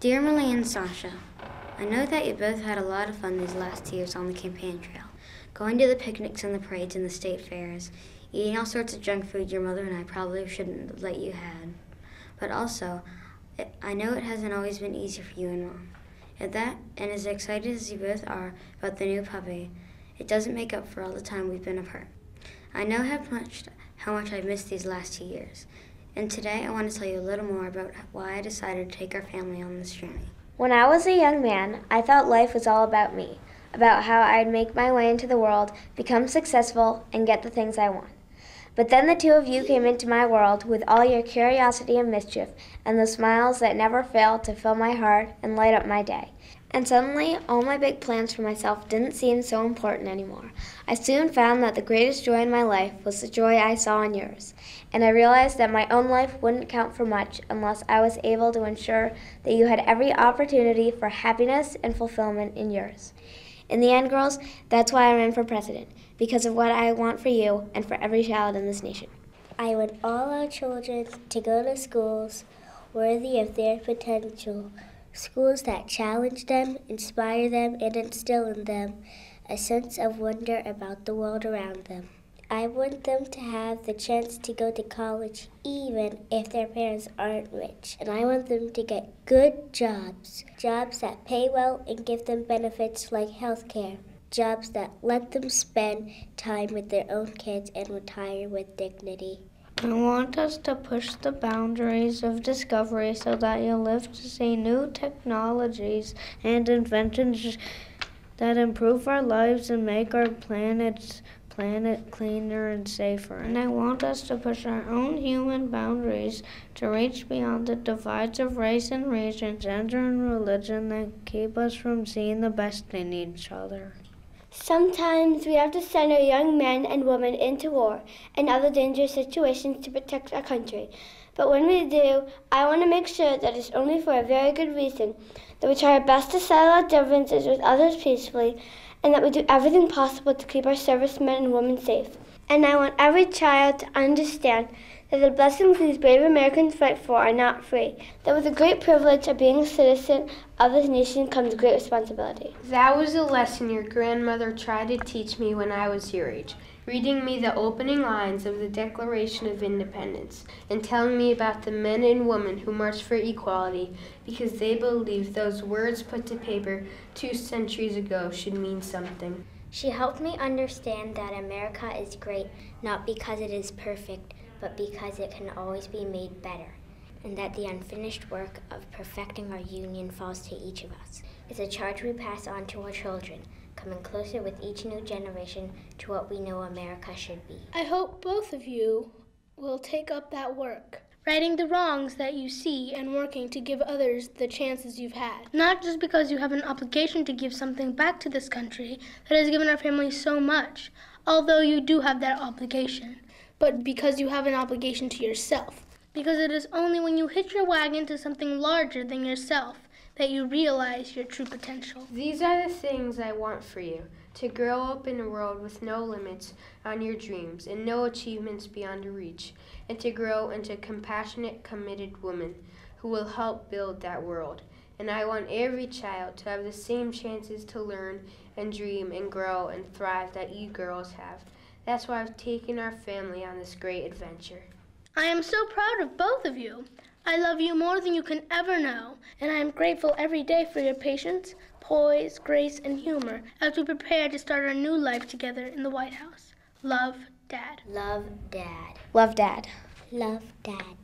Dear Malia and Sasha, I know that you both had a lot of fun these last 2 years on the campaign trail, going to the picnics and the parades and the state fairs, eating all sorts of junk food your mother and I probably shouldn't have let you have. But also, I know it hasn't always been easy for you and Mom. And as excited as you both are about the new puppy, it doesn't make up for all the time we've been apart. I know how much I've missed these last 2 years. And today I want to tell you a little more about why I decided to take our family on this journey. When I was a young man, I thought life was all about me, about how I'd make my way into the world, become successful, and get the things I want. But then the two of you came into my world with all your curiosity and mischief, and the smiles that never failed to fill my heart and light up my day. And suddenly, all my big plans for myself didn't seem so important anymore. I soon found that the greatest joy in my life was the joy I saw in yours. And I realized that my own life wouldn't count for much unless I was able to ensure that you had every opportunity for happiness and fulfillment in yours. In the end, girls, that's why I ran for president, because of what I want for you and for every child in this nation. I want all our children to go to schools worthy of their potential. Schools that challenge them, inspire them, and instill in them a sense of wonder about the world around them. I want them to have the chance to go to college even if their parents aren't rich. And I want them to get good jobs, jobs that pay well and give them benefits like health care, jobs that let them spend time with their own kids and retire with dignity. I want us to push the boundaries of discovery so that you'll live to see new technologies and inventions that improve our lives and make our planet cleaner and safer. And I want us to push our own human boundaries to reach beyond the divides of race and region, gender and religion that keep us from seeing the best in each other. Sometimes we have to send our young men and women into war and other dangerous situations to protect our country. But when we do, I want to make sure that it's only for a very good reason, that we try our best to settle our differences with others peacefully, and that we do everything possible to keep our servicemen and women safe. And I want every child to understand that the blessings these brave Americans fight for are not free, that with the great privilege of being a citizen of this nation comes great responsibility. That was a lesson your grandmother tried to teach me when I was your age, reading me the opening lines of the Declaration of Independence and telling me about the men and women who marched for equality because they believed those words put to paper 2 centuries ago should mean something. She helped me understand that America is great not because it is perfect, but because it can always be made better, and that the unfinished work of perfecting our union falls to each of us. It's a charge we pass on to our children, coming closer with each new generation to what we know America should be. I hope both of you will take up that work, righting the wrongs that you see and working to give others the chances you've had. Not just because you have an obligation to give something back to this country that has given our family so much, although you do have that obligation, but because you have an obligation to yourself. Because it is only when you hitch your wagon to something larger than yourself that you realize your true potential. These are the things I want for you, to grow up in a world with no limits on your dreams and no achievements beyond your reach, and to grow into a compassionate, committed woman who will help build that world. And I want every child to have the same chances to learn and dream and grow and thrive that you girls have. That's why I've taken our family on this great adventure. I am so proud of both of you. I love you more than you can ever know, and I am grateful every day for your patience, poise, grace, and humor as we prepare to start our new life together in the White House. Love, Dad. Love, Dad. Love, Dad. Love, Dad.